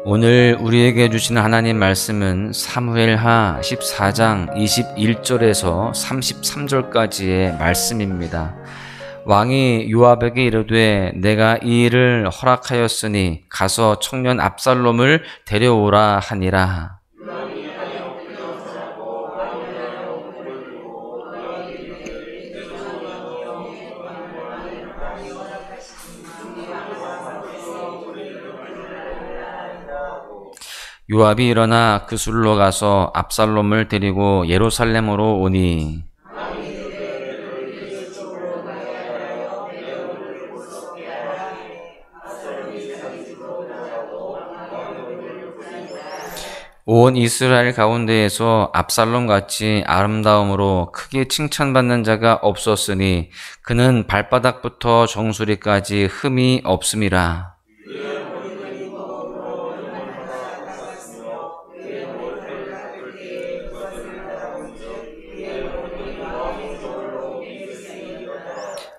오늘 우리에게 주시는 하나님 말씀은 사무엘하 14장 21절에서 33절까지의 말씀입니다. 왕이 요압에게 이르되 내가 이 일을 허락하였으니 가서 청년 압살롬을 데려오라 하니라. 요압이 일어나 그술로 가서 압살롬을 데리고 예루살렘으로 오니 온 이스라엘 가운데에서 압살롬같이 아름다움으로 크게 칭찬받는 자가 없었으니 그는 발바닥부터 정수리까지 흠이 없음이라.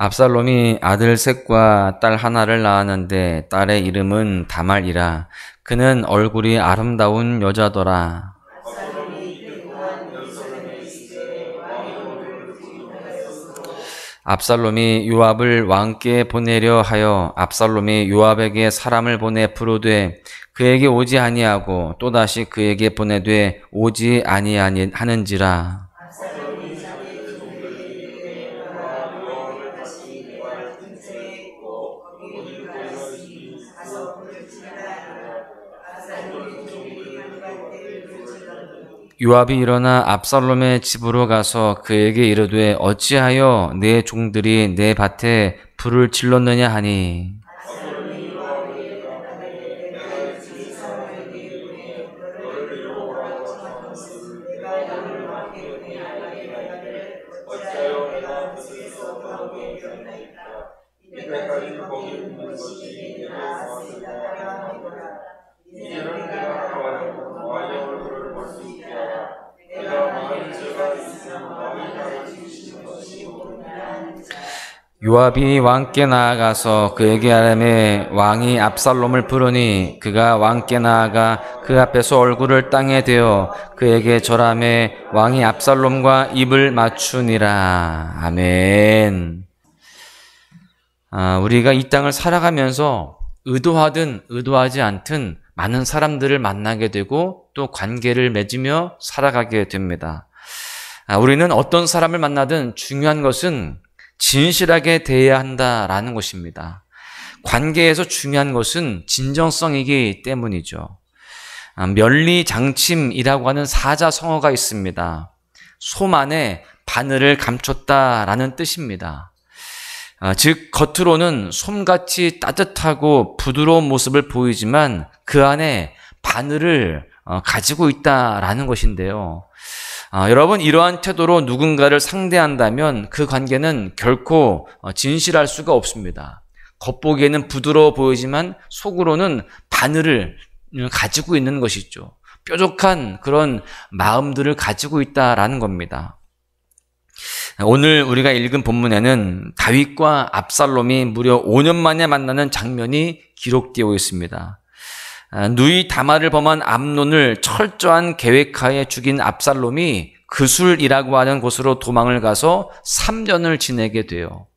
압살롬이 아들 셋과 딸 하나를 낳았는데 딸의 이름은 다말이라. 그는 얼굴이 아름다운 여자더라. 압살롬이 요압을 왕께 보내려 하여 압살롬이 요압에게 사람을 보내 부르되 그에게 오지 아니하고 또다시 그에게 보내되 오지 아니하는지라. 요압이 일어나 압살롬의 집으로 가서 그에게 이르되 어찌하여 내 종들이 내 밭에 불을 질렀느냐 하니 요압이 왕께 나아가서 그에게 아뢰매 왕이 압살롬을 부르니 그가 왕께 나아가 그 앞에서 얼굴을 땅에 대어 그에게 절하매 왕이 압살롬과 입을 맞추니라. 아멘. 우리가 이 땅을 살아가면서 의도하든 의도하지 않든 많은 사람들을 만나게 되고 또 관계를 맺으며 살아가게 됩니다. 우리는 어떤 사람을 만나든 중요한 것은 진실하게 대해야 한다라는 것입니다. 관계에서 중요한 것은 진정성이기 때문이죠. 멸리장침이라고 하는 사자성어가 있습니다. 솜 안에 바늘을 감췄다라는 뜻입니다. 즉 겉으로는 솜같이 따뜻하고 부드러운 모습을 보이지만 그 안에 바늘을 가지고 있다라는 것인데요. 여러분, 이러한 태도로 누군가를 상대한다면 그 관계는 결코 진실할 수가 없습니다. 겉보기에는 부드러워 보이지만 속으로는 바늘을 가지고 있는 것이죠. 뾰족한 그런 마음들을 가지고 있다라는 겁니다. 오늘 우리가 읽은 본문에는 다윗과 압살롬이 무려 5년 만에 만나는 장면이 기록되어 있습니다. 누이 다말을 범한 암논을 철저한 계획하에 죽인 압살롬이 그술이라고 하는 곳으로 도망을 가서 3년을 지내게 돼요.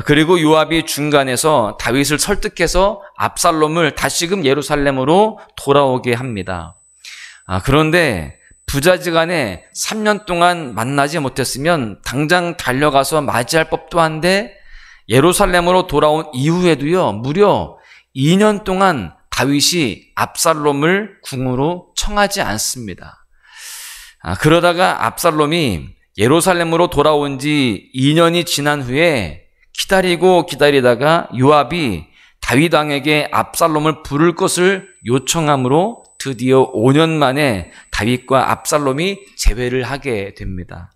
그리고 요압이 중간에서 다윗을 설득해서 압살롬을 다시금 예루살렘으로 돌아오게 합니다. 그런데 부자지간에 3년 동안 만나지 못했으면 당장 달려가서 맞이할 법도 한데 예루살렘으로 돌아온 이후에도요, 무려 2년 동안 다윗이 압살롬을 궁으로 청하지 않습니다. 그러다가 압살롬이 예루살렘으로 돌아온 지 2년이 지난 후에 기다리다가 요압이 다윗 왕에게 압살롬을 부를 것을 요청함으로 드디어 5년 만에 다윗과 압살롬이 재회를 하게 됩니다.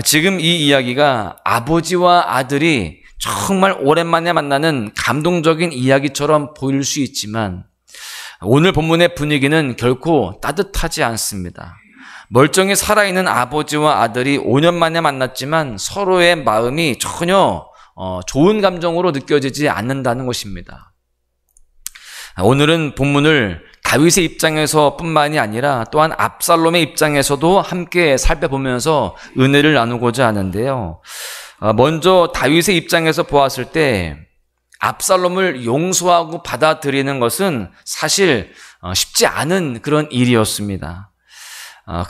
지금 이 이야기가 아버지와 아들이 정말 오랜만에 만나는 감동적인 이야기처럼 보일 수 있지만 오늘 본문의 분위기는 결코 따뜻하지 않습니다. 멀쩡히 살아있는 아버지와 아들이 5년 만에 만났지만 서로의 마음이 전혀 좋은 감정으로 느껴지지 않는다는 것입니다. 오늘은 본문을 다윗의 입장에서 뿐만이 아니라 또한 압살롬의 입장에서도 함께 살펴보면서 은혜를 나누고자 하는데요. 먼저 다윗의 입장에서 보았을 때 압살롬을 용서하고 받아들이는 것은 사실 쉽지 않은 그런 일이었습니다.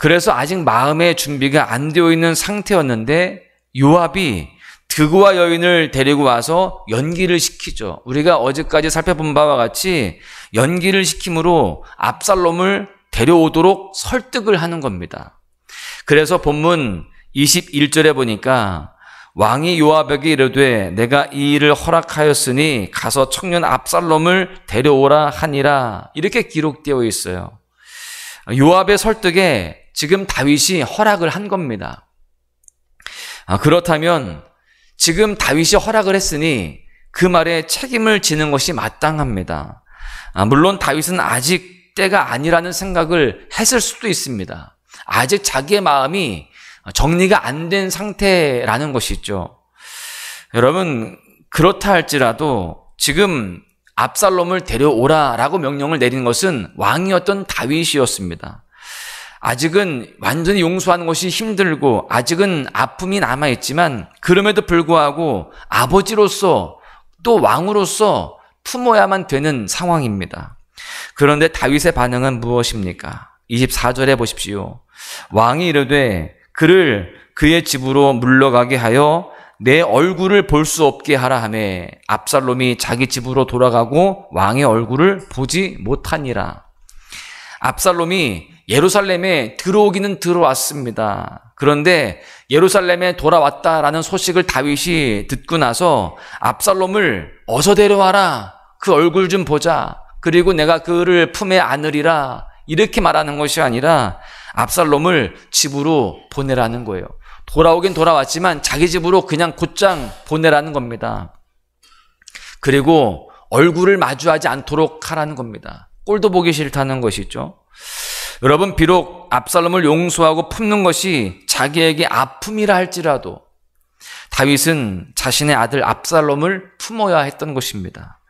그래서 아직 마음의 준비가 안 되어 있는 상태였는데 요압이 드고와 여인을 데리고 와서 연기를 시키죠. 우리가 어제까지 살펴본 바와 같이 연기를 시킴으로 압살롬을 데려오도록 설득을 하는 겁니다. 그래서 본문 21절에 보니까 왕이 요압에게 이르되 내가 이 일을 허락하였으니 가서 청년 압살롬을 데려오라 하니라, 이렇게 기록되어 있어요. 요압의 설득에 지금 다윗이 허락을 한 겁니다. 그렇다면 지금 다윗이 허락을 했으니 그 말에 책임을 지는 것이 마땅합니다. 물론 다윗은 아직 때가 아니라는 생각을 했을 수도 있습니다. 아직 자기의 마음이 정리가 안 된 상태라는 것이죠. 여러분, 그렇다 할지라도 지금 압살롬을 데려오라라고 명령을 내린 것은 왕이었던 다윗이었습니다. 아직은 완전히 용서하는 것이 힘들고 아직은 아픔이 남아있지만 그럼에도 불구하고 아버지로서 또 왕으로서 품어야만 되는 상황입니다. 그런데 다윗의 반응은 무엇입니까? 24절에 보십시오. 왕이 이르되 그를 그의 집으로 물러가게 하여 내 얼굴을 볼 수 없게 하라 하매 압살롬이 자기 집으로 돌아가고 왕의 얼굴을 보지 못하니라. 압살롬이 예루살렘에 들어오기는 들어왔습니다. 그런데 예루살렘에 돌아왔다라는 소식을 다윗이 듣고 나서 압살롬을 어서 데려와라. 그 얼굴 좀 보자. 그리고 내가 그를 품에 안으리라. 이렇게 말하는 것이 아니라 압살롬을 집으로 보내라는 거예요. 돌아오긴 돌아왔지만 자기 집으로 그냥 곧장 보내라는 겁니다. 그리고 얼굴을 마주하지 않도록 하라는 겁니다. 꼴도 보기 싫다는 것이죠. 여러분, 비록 압살롬을 용서하고 품는 것이 자기에게 아픔이라 할지라도 다윗은 자신의 아들 압살롬을 품어야 했던 것입니다.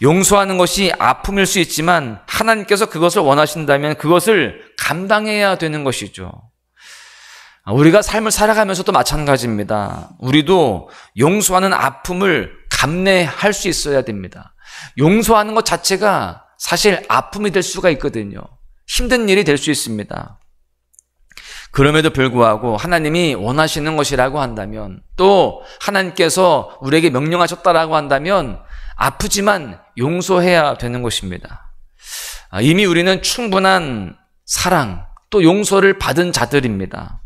용서하는 것이 아픔일 수 있지만 하나님께서 그것을 원하신다면 그것을 감당해야 되는 것이죠. 우리가 삶을 살아가면서도 마찬가지입니다. 우리도 용서하는 아픔을 감내할 수 있어야 됩니다. 용서하는 것 자체가 사실 아픔이 될 수가 있거든요. 힘든 일이 될 수 있습니다. 그럼에도 불구하고 하나님이 원하시는 것이라고 한다면, 또 하나님께서 우리에게 명령하셨다라고 한다면 아프지만 용서해야 되는 것입니다. 이미 우리는 충분한 사랑 또 용서를 받은 자들입니다.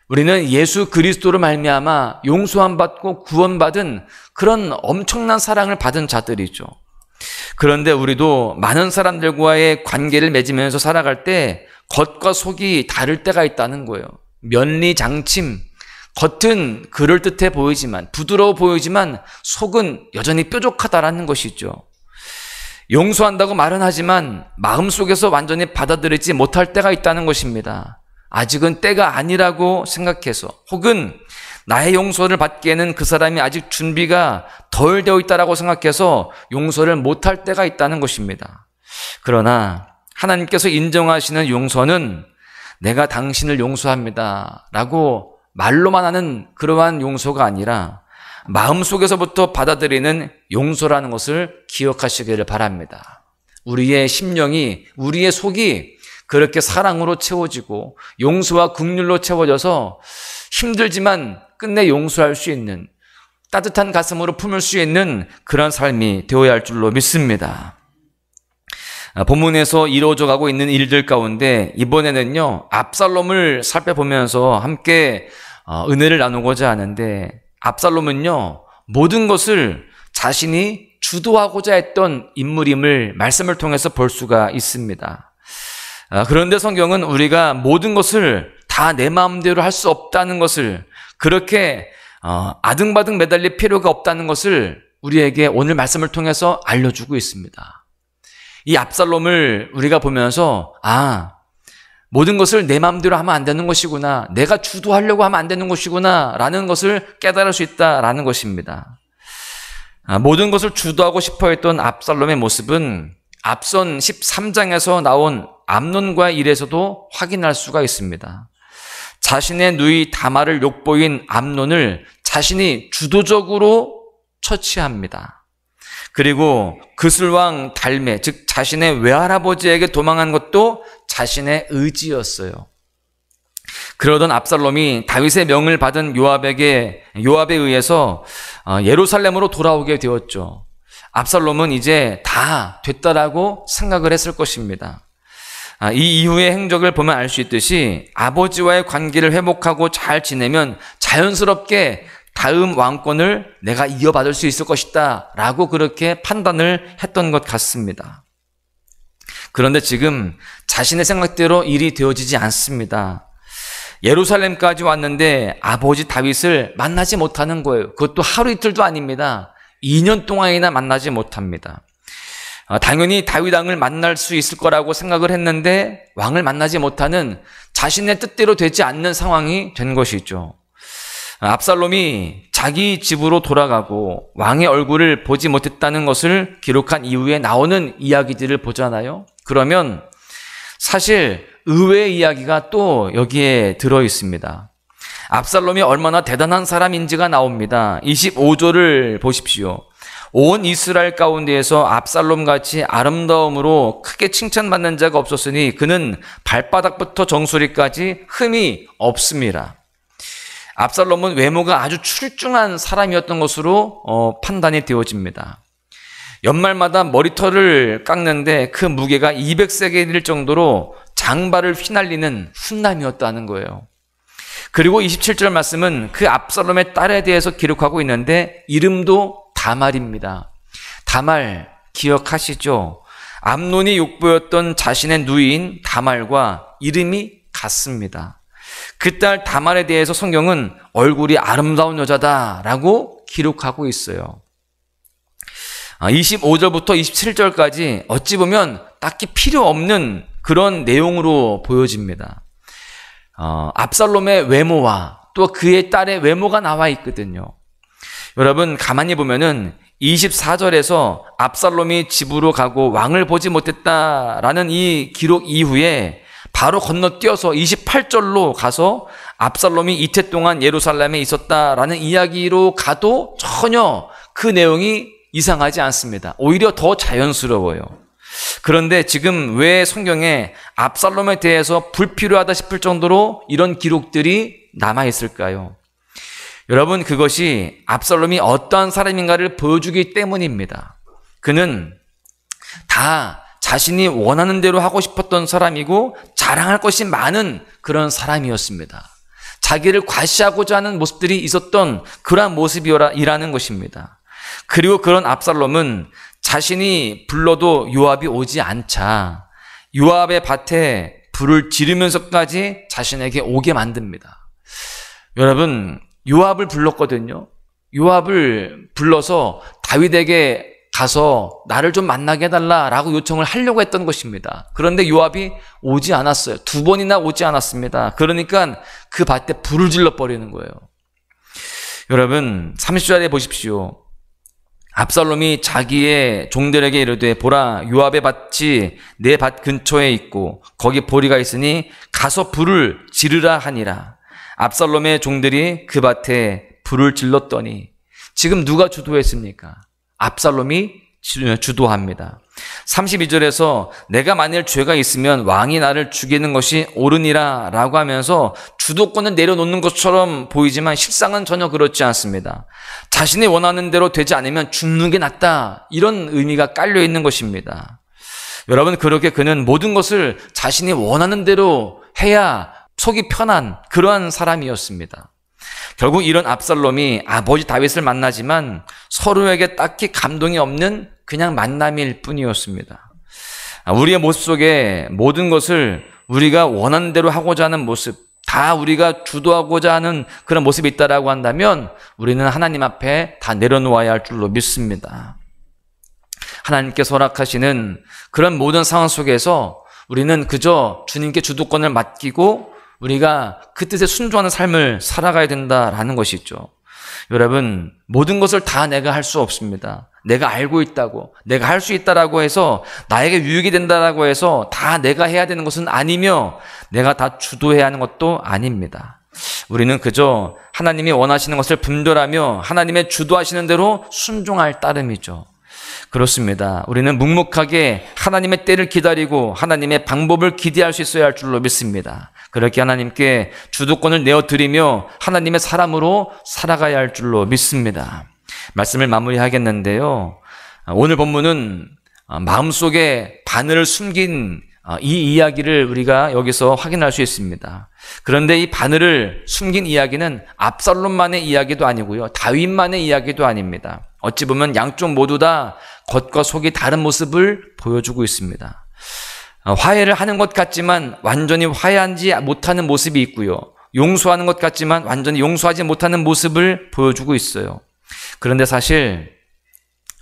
우리는 예수 그리스도로 말미암아 용서함 받고 구원받은 그런 엄청난 사랑을 받은 자들이죠. 그런데 우리도 많은 사람들과의 관계를 맺으면서 살아갈 때 겉과 속이 다를 때가 있다는 거예요. 면리장침, 겉은 그럴듯해 보이지만, 부드러워 보이지만 속은 여전히 뾰족하다라는 것이죠. 용서한다고 말은 하지만 마음속에서 완전히 받아들이지 못할 때가 있다는 것입니다. 아직은 때가 아니라고 생각해서, 혹은 나의 용서를 받기에는 그 사람이 아직 준비가 덜 되어 있다라고 생각해서 용서를 못할 때가 있다는 것입니다. 그러나 하나님께서 인정하시는 용서는 내가 당신을 용서합니다 라고 말로만 하는 그러한 용서가 아니라 마음속에서부터 받아들이는 용서라는 것을 기억하시기를 바랍니다. 우리의 심령이, 우리의 속이 그렇게 사랑으로 채워지고 용서와 긍휼로 채워져서 힘들지만 끝내 용서할 수 있는, 따뜻한 가슴으로 품을 수 있는 그런 삶이 되어야 할 줄로 믿습니다. 본문에서 이루어져 가고 있는 일들 가운데 이번에는요, 압살롬을 살펴보면서 함께 은혜를 나누고자 하는데, 압살롬은요 모든 것을 자신이 주도하고자 했던 인물임을 말씀을 통해서 볼 수가 있습니다. 그런데 성경은 우리가 모든 것을 다 내 마음대로 할 수 없다는 것을, 그렇게 아등바등 매달릴 필요가 없다는 것을 우리에게 오늘 말씀을 통해서 알려주고 있습니다. 이 압살롬을 우리가 보면서 모든 것을 내 마음대로 하면 안 되는 것이구나, 내가 주도하려고 하면 안 되는 것이구나 라는 것을 깨달을 수 있다라는 것입니다. 모든 것을 주도하고 싶어 했던 압살롬의 모습은 앞선 13장에서 나온 암논과의 일에서도 확인할 수가 있습니다. 자신의 누이 다말을 욕보인 암논을 자신이 주도적으로 처치합니다. 그리고 그술왕 달메, 즉 자신의 외할아버지에게 도망한 것도 자신의 의지였어요. 그러던 압살롬이 다윗의 명을 받은 요압에 의해서 예루살렘으로 돌아오게 되었죠. 압살롬은 이제 다 됐다라고 생각을 했을 것입니다. 이 이후의 행적을 보면 알 수 있듯이 아버지와의 관계를 회복하고 잘 지내면 자연스럽게 다음 왕권을 내가 이어받을 수 있을 것이다 라고 그렇게 판단을 했던 것 같습니다. 그런데 지금 자신의 생각대로 일이 되어지지 않습니다. 예루살렘까지 왔는데 아버지 다윗을 만나지 못하는 거예요. 그것도 하루 이틀도 아닙니다. 2년 동안이나 만나지 못합니다. 당연히 다윗 왕을 만날 수 있을 거라고 생각을 했는데 왕을 만나지 못하는 자신의 뜻대로 되지 않는 상황이 된 것이죠. 압살롬이 자기 집으로 돌아가고 왕의 얼굴을 보지 못했다는 것을 기록한 이후에 나오는 이야기들을 보잖아요. 그러면 사실 의외의 이야기가 또 여기에 들어 있습니다. 압살롬이 얼마나 대단한 사람인지가 나옵니다. 25절을 보십시오. 온 이스라엘 가운데에서 압살롬같이 아름다움으로 크게 칭찬받는 자가 없었으니 그는 발바닥부터 정수리까지 흠이 없습니다. 압살롬은 외모가 아주 출중한 사람이었던 것으로 판단이 되어집니다. 연말마다 머리털을 깎는데 그 무게가 200세겔일 정도로 장발을 휘날리는 훈남이었다는 거예요. 그리고 27절 말씀은 그 압살롬의 딸에 대해서 기록하고 있는데 이름도 다말입니다. 다말 기억하시죠? 암논이 욕보였던 자신의 누이인 다말과 이름이 같습니다. 그 딸 다말에 대해서 성경은 얼굴이 아름다운 여자다라고 기록하고 있어요. 25절부터 27절까지 어찌 보면 딱히 필요 없는 그런 내용으로 보여집니다. 압살롬의 외모와 또 그의 딸의 외모가 나와 있거든요. 여러분 가만히 보면은 24절에서 압살롬이 집으로 가고 왕을 보지 못했다라는 이 기록 이후에 바로 건너뛰어서 28절로 가서 압살롬이 이태 동안 예루살렘에 있었다라는 이야기로 가도 전혀 그 내용이 이상하지 않습니다. 오히려 더 자연스러워요. 그런데 지금 왜 성경에 압살롬에 대해서 불필요하다 싶을 정도로 이런 기록들이 남아있을까요? 여러분 그것이 압살롬이 어떠한 사람인가를 보여주기 때문입니다. 그는 다 자신이 원하는 대로 하고 싶었던 사람이고 자랑할 것이 많은 그런 사람이었습니다. 자기를 과시하고자 하는 모습들이 있었던 그러한 모습이라는 것입니다. 그리고 그런 압살롬은 자신이 불러도 요압이 오지 않자 요압의 밭에 불을 지르면서까지 자신에게 오게 만듭니다. 여러분 요압을 불렀거든요. 요압을 불러서 다윗에게 가서 나를 좀 만나게 해달라라고 요청을 하려고 했던 것입니다. 그런데 요압이 오지 않았어요. 2번이나 오지 않았습니다. 그러니까 그 밭에 불을 질러버리는 거예요. 여러분 30절에 보십시오. 압살롬이 자기의 종들에게 이르되 보라 요압의 밭이 내 밭 근처에 있고 거기 보리가 있으니 가서 불을 지르라 하니라. 압살롬의 종들이 그 밭에 불을 질렀더니 지금 누가 주도했습니까? 압살롬이 주도합니다. 32절에서 내가 만일 죄가 있으면 왕이 나를 죽이는 것이 옳으니라 라고 하면서 주도권을 내려놓는 것처럼 보이지만 실상은 전혀 그렇지 않습니다. 자신이 원하는 대로 되지 않으면 죽는 게 낫다 이런 의미가 깔려 있는 것입니다. 여러분 그렇게 그는 모든 것을 자신이 원하는 대로 해야 속이 편한 그러한 사람이었습니다. 결국 이런 압살롬이 아버지 다윗을 만나지만 서로에게 딱히 감동이 없는 그냥 만남일 뿐이었습니다. 우리의 모습 속에 모든 것을 우리가 원하는 대로 하고자 하는 모습, 다 우리가 주도하고자 하는 그런 모습이 있다라고 한다면 우리는 하나님 앞에 다 내려놓아야 할 줄로 믿습니다. 하나님께서 허락하시는 그런 모든 상황 속에서 우리는 그저 주님께 주도권을 맡기고 우리가 그 뜻에 순종하는 삶을 살아가야 된다라는 것이죠. 여러분, 모든 것을 다 내가 할 수 없습니다. 내가 알고 있다고, 내가 할 수 있다라고 해서, 나에게 유익이 된다라고 해서 다 내가 해야 되는 것은 아니며, 내가 다 주도해야 하는 것도 아닙니다. 우리는 그저 하나님이 원하시는 것을 분별하며 하나님의 주도하시는 대로 순종할 따름이죠. 그렇습니다. 우리는 묵묵하게 하나님의 때를 기다리고 하나님의 방법을 기대할 수 있어야 할 줄로 믿습니다. 그렇게 하나님께 주도권을 내어드리며 하나님의 사람으로 살아가야 할 줄로 믿습니다. 말씀을 마무리하겠는데요. 오늘 본문은 마음속에 바늘을 숨긴 이 이야기를 우리가 여기서 확인할 수 있습니다. 그런데 이 바늘을 숨긴 이야기는 압살롬만의 이야기도 아니고요, 다윗만의 이야기도 아닙니다. 어찌 보면 양쪽 모두 다 겉과 속이 다른 모습을 보여주고 있습니다. 화해를 하는 것 같지만 완전히 화해하지 못하는 모습이 있고요, 용서하는 것 같지만 완전히 용서하지 못하는 모습을 보여주고 있어요. 그런데 사실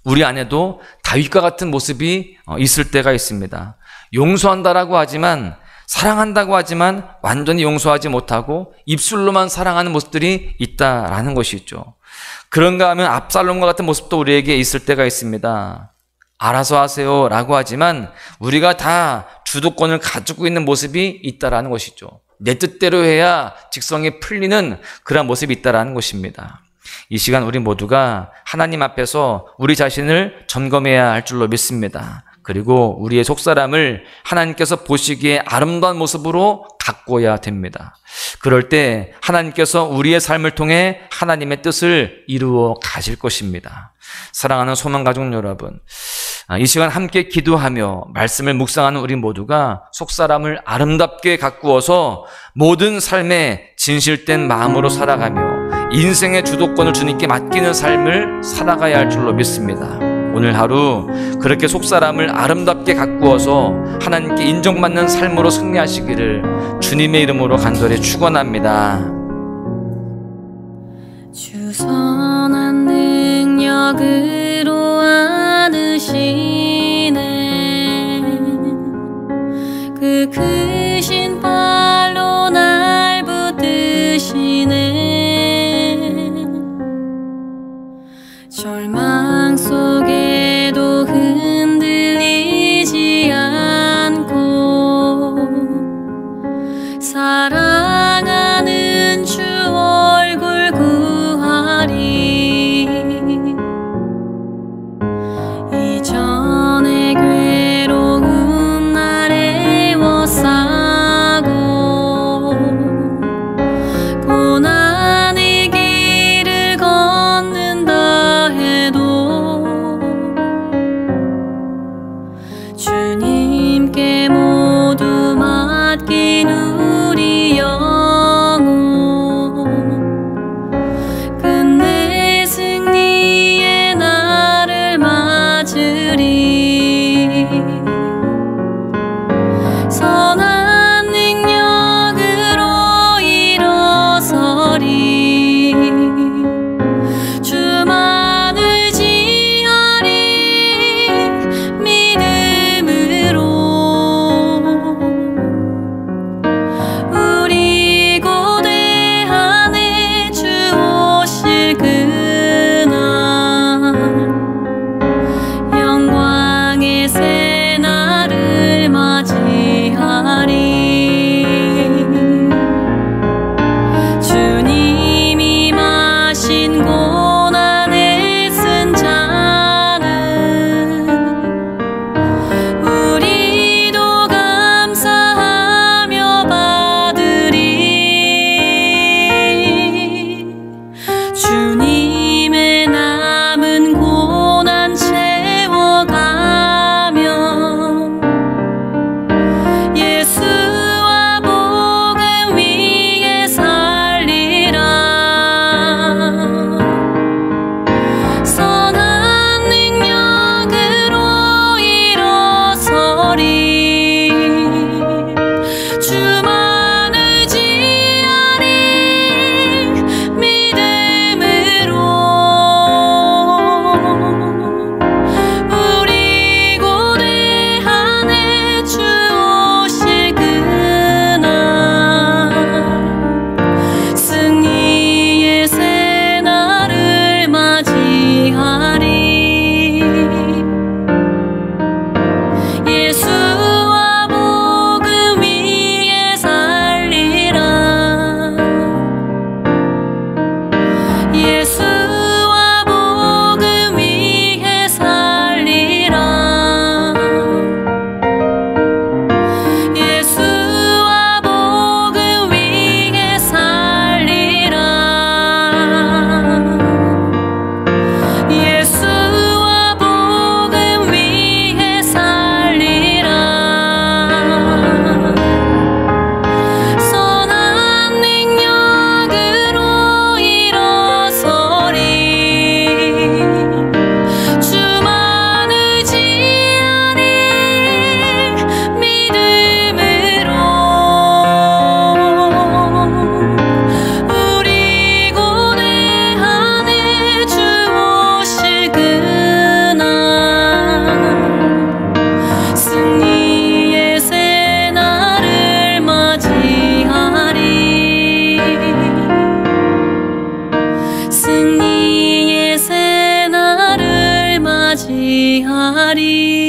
우리 안에도 다윗과 같은 모습이 있을 때가 있습니다. 용서한다라고 하지만, 사랑한다고 하지만 완전히 용서하지 못하고 입술로만 사랑하는 모습들이 있다라는 것이죠. 그런가 하면 압살롬과 같은 모습도 우리에게 있을 때가 있습니다. 알아서 하세요 라고 하지만 우리가 다 주도권을 가지고 있는 모습이 있다라는 것이죠. 내 뜻대로 해야 직성이 풀리는 그런 모습이 있다라는 것입니다. 이 시간 우리 모두가 하나님 앞에서 우리 자신을 점검해야 할 줄로 믿습니다. 그리고 우리의 속사람을 하나님께서 보시기에 아름다운 모습으로 가꾸어야 됩니다. 그럴 때 하나님께서 우리의 삶을 통해 하나님의 뜻을 이루어 가실 것입니다. 사랑하는 소망가족 여러분, 이 시간 함께 기도하며 말씀을 묵상하는 우리 모두가 속사람을 아름답게 가꾸어서 모든 삶에 진실된 마음으로 살아가며 인생의 주도권을 주님께 맡기는 삶을 살아가야 할 줄로 믿습니다. 오늘 하루 그렇게 속사람을 아름답게 가꾸어서 하나님께 인정받는 삶으로 승리하시기를 주님의 이름으로 간절히 축원합니다. 주 선한 능력으로 안으시네, 그 크신 팔로 날 붙드시네. 절망 속에도 흔들리지 않고 사랑하는 주 얼굴 구하리.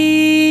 주